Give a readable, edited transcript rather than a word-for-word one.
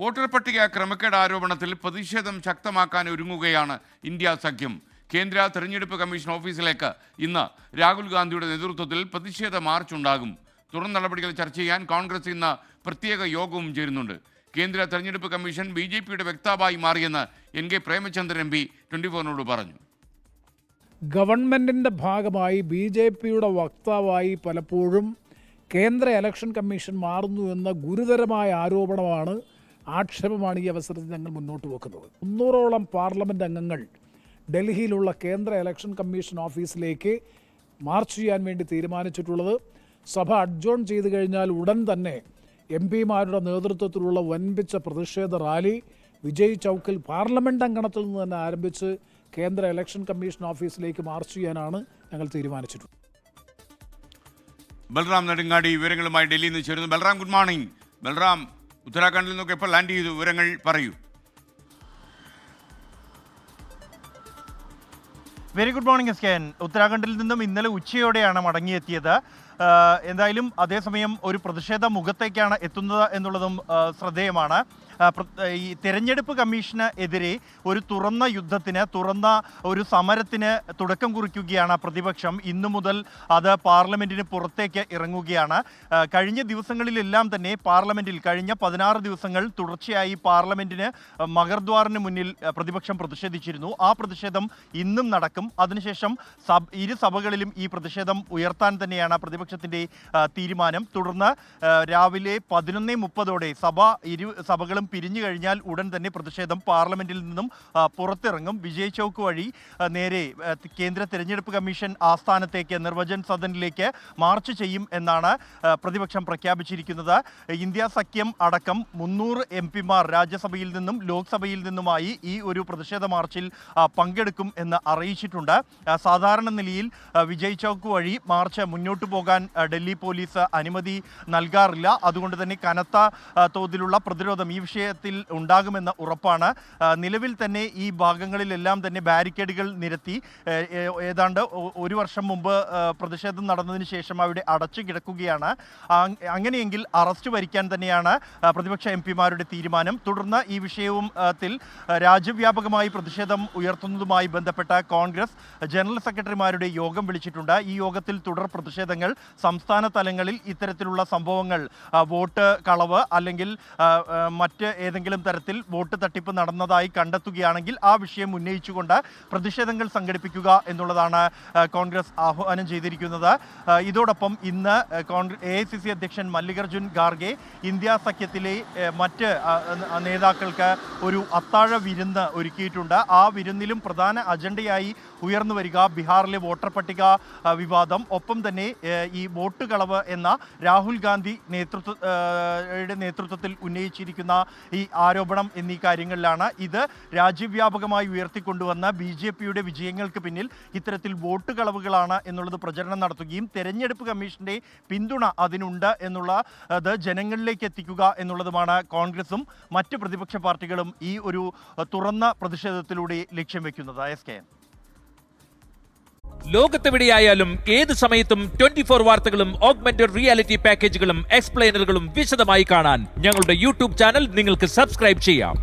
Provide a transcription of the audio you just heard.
Voter പട്ടിക ക്രമക്കേട് ആരോപണത്തിൽ പ്രതിഷേധം ശക്തമാക്കാൻ ഒരുങ്ങുകയാണ് ഇന്ത്യ സഖ്യം. കേന്ദ്ര തെരഞ്ഞെടുപ്പ് കമ്മീഷൻ ഓഫീസിലേക്ക് ഇന്ന് രാഹുൽ ഗാന്ധിയുടെ നേതൃത്വത്തിൽ പ്രതിഷേധ മാർച്ച് ഉണ്ടാകും. തുടർ നടപടികൾ ചർച്ച ചെയ്യാൻ കോൺഗ്രസ് ഇന്ന് പ്രത്യേക യോഗവും ചേരുന്നുണ്ട്. കേന്ദ്ര തെരഞ്ഞെടുപ്പ് കമ്മീഷൻ BJPയുടെ വക്താവായി മാറിയെന്ന് NK പ്രേമചന്ദ്രൻ MP 24നോട് പറഞ്ഞു. ഗവൺമെൻറ്റിൻ്റെ ഭാഗമായി BJPയുടെ വക്താവായി പലപ്പോഴും കേന്ദ്ര ഇലക്ഷൻ കമ്മീഷൻ മാറുന്നു എന്ന ഗുരുതരമായ ആരോപണമാണ്, ആക്ഷേപമാണ് ഈ അവസരത്തിൽ ഞങ്ങൾ മുന്നോട്ട് വെക്കുന്നത്. 300ഓളം പാർലമെൻറ്റ് അംഗങ്ങൾ ഡൽഹിയിലുള്ള കേന്ദ്ര ഇലക്ഷൻ കമ്മീഷൻ ഓഫീസിലേക്ക് മാർച്ച് ചെയ്യാൻ വേണ്ടി തീരുമാനിച്ചിട്ടുള്ളത്. സഭ അഡ്ജോൺ ചെയ്തു കഴിഞ്ഞാൽ ഉടൻ തന്നെ MPമാരുടെ നേതൃത്വത്തിലുള്ള വൻപിച്ച പ്രതിഷേധ റാലി വിജയ് ചൗക്കിൽ പാർലമെൻറ്റ് അങ്കണത്തിൽ നിന്ന് തന്നെ ആരംഭിച്ച് കേന്ദ്ര ഇലക്ഷൻ കമ്മീഷൻ ഓഫീസിലേക്ക് മാർച്ച് ചെയ്യാനാണ് ഞങ്ങൾ തീരുമാനിച്ചിട്ടുള്ളത്. ബൽറാം നെടുങ്ങാടി വിവരങ്ങളുമായി ഡൽഹിയിൽ നിന്ന് ചേരുന്നു. Balram, good morning. ബൽറാം, ഉത്തരാഖണ്ഡിൽ നിന്നൊക്കെ എപ്പോൾ ലാൻഡ് ചെയ്തു? വിവരങ്ങൾ പറയൂ. Very good morning SKN. ഉത്തരാഖണ്ഡിൽ നിന്നും ഇന്നലെ ഉച്ചയോടെയാണ് മടങ്ങിയെത്തിയത്. എന്തായാലും അതേസമയം ഒരു പ്രതിഷേധ മുഖത്തേക്കാണ് എത്തുന്നത് എന്നുള്ളതും ശ്രദ്ധേയമാണ്. ഈ തെരഞ്ഞെടുപ്പ് കമ്മീഷന് എതിരെ ഒരു തുറന്ന യുദ്ധത്തിന്, തുറന്ന ഒരു സമരത്തിന് തുടക്കം കുറിക്കുകയാണ് പ്രതിപക്ഷം. ഇന്നു മുതൽ അത് പാർലമെൻറ്റിന് പുറത്തേക്ക് ഇറങ്ങുകയാണ്. കഴിഞ്ഞ ദിവസങ്ങളിലെല്ലാം തന്നെ പാർലമെൻറ്റിൽ കഴിഞ്ഞ 16 ദിവസങ്ങൾ തുടർച്ചയായി പാർലമെൻറ്റിന് മഗർദ്വാറിന് മുന്നിൽ പ്രതിപക്ഷം പ്രതിഷേധിച്ചിരുന്നു. ആ പ്രതിഷേധം ഇന്നും നടക്കും. അതിനുശേഷം ഇരു സഭകളിലും ഈ പ്രതിഷേധം ഉയർത്താൻ തന്നെയാണ് പ്രതിപക്ഷത്തിൻ്റെ തീരുമാനം. തുടർന്ന് രാവിലെ 11:30 ഇരു സഭകളും പിരിഞ്ഞു കഴിഞ്ഞാൽ ഉടൻ തന്നെ പ്രതിഷേധം പാർലമെന്റിൽ നിന്നും പുറത്തിറങ്ങും. വിജയ് ചൗക്ക് വഴി നേരെ കേന്ദ്ര തെരഞ്ഞെടുപ്പ് കമ്മീഷൻ ആസ്ഥാനത്തേക്ക്, നിർവചൻ സദനിലേക്ക് മാർച്ച് ചെയ്യും എന്നാണ് പ്രതിപക്ഷം പ്രഖ്യാപിച്ചിരിക്കുന്നത്. ഇന്ത്യ സഖ്യം അടക്കം 300 MPമാർ രാജ്യസഭയിൽ നിന്നും ലോക്സഭയിൽ നിന്നുമായി ഈ ഒരു പ്രതിഷേധ മാർച്ചിൽ പങ്കെടുക്കും എന്ന് അറിയിച്ചിട്ടുണ്ട്. സാധാരണ നിലയിൽ വിജയ് ചൗക്ക് വഴി മാർച്ച് മുന്നോട്ട് പോകാൻ ഡൽഹി പോലീസ് അനുമതി നൽകാറില്ല. അതുകൊണ്ട് തന്നെ കനത്ത തോതിലുള്ള പ്രതിരോധം ഈ വിഷയത്തിൽ ഉണ്ടാകുമെന്ന ഉറപ്പാണ്. നിലവിൽ തന്നെ ഈ ഭാഗങ്ങളിലെല്ലാം തന്നെ ബാരിക്കേഡുകൾ നിരത്തി ഏതാണ്ട് 1 വർഷം മുമ്പ് പ്രതിഷേധം നടന്നതിന് ശേഷം അവിടെ അടച്ചു കിടക്കുകയാണ്. അങ്ങനെയെങ്കിൽ അറസ്റ്റ് വരിക്കാൻ തന്നെയാണ് പ്രതിപക്ഷ MPമാരുടെ തീരുമാനം. തുടർന്ന് ഈ വിഷയത്തിൽ രാജ്യവ്യാപകമായി പ്രതിഷേധം ഉയർത്തുന്നതുമായി ബന്ധപ്പെട്ട കോൺഗ്രസ് ജനറൽ സെക്രട്ടറിമാരുടെ യോഗം വിളിച്ചിട്ടുണ്ട്. ഈ യോഗത്തിൽ തുടർ പ്രതിഷേധങ്ങൾ, സംസ്ഥാന തലങ്ങളിൽ ഇത്തരത്തിലുള്ള സംഭവങ്ങൾ, വോട്ട് കളവ് അല്ലെങ്കിൽ മറ്റ് ഏതെങ്കിലും തരത്തിൽ വോട്ട് തട്ടിപ്പ് നടന്നതായി കണ്ടെത്തുകയാണെങ്കിൽ ആ വിഷയം ഉന്നയിച്ചുകൊണ്ട് പ്രതിഷേധങ്ങൾ സംഘടിപ്പിക്കുക എന്നുള്ളതാണ് കോൺഗ്രസ് ആഹ്വാനം ചെയ്തിരിക്കുന്നത്. ഇതോടൊപ്പം ഇന്ന് AICC അധ്യക്ഷൻ മല്ലികാർജുൻ ഖാർഗെ ഇന്ത്യ സഖ്യത്തിലെ മറ്റ് നേതാക്കൾക്ക് ഒരു അത്താഴ വിരുന്ന് ഒരുക്കിയിട്ടുണ്ട്. ആ വിരുന്നിലും പ്രധാന അജണ്ടയായി ഉയർന്നു വരിക ബീഹാറിലെ വോട്ടർ പട്ടിക വിവാദം, ഒപ്പം തന്നെ ഈ വോട്ട് കളവ് എന്ന രാഹുൽ ഗാന്ധി നേതൃത്വത്തിൽ ഉന്നയിച്ചിരിക്കുന്ന ഈ ആരോപണം എന്നീ കാര്യങ്ങളിലാണ്. ഇത് രാജ്യവ്യാപകമായി ഉയർത്തിക്കൊണ്ടുവന്ന BJPയുടെ വിജയങ്ങൾക്ക് പിന്നിൽ ഇത്തരത്തിൽ വോട്ട് കളവുകളാണ് എന്നുള്ളത് പ്രചരണം നടത്തുകയും തെരഞ്ഞെടുപ്പ് കമ്മീഷന്റെ പിന്തുണ അതിനുണ്ട് എന്നുള്ളത് ജനങ്ങളിലേക്ക് എത്തിക്കുക എന്നുള്ളതുമാണ് കോൺഗ്രസും മറ്റ് പ്രതിപക്ഷ പാർട്ടികളും ഈ ഒരു തുറന്ന പ്രതിഷേധത്തിലൂടെ ലക്ഷ്യം വെക്കുന്നത്. SKN. ലോകത്തെവിടെയായാലും ഏത് സമയത്തും 24 വാർത്തകളും ഓഗ്മെന്റഡ് റിയാലിറ്റി പാക്കേജുകളും എക്സ്പ്ലെയിനറുകളും വിശദമായി കാണാൻ ഞങ്ങളുടെ YouTube ചാനൽ നിങ്ങൾക്ക് സബ്സ്ക്രൈബ് ചെയ്യാം.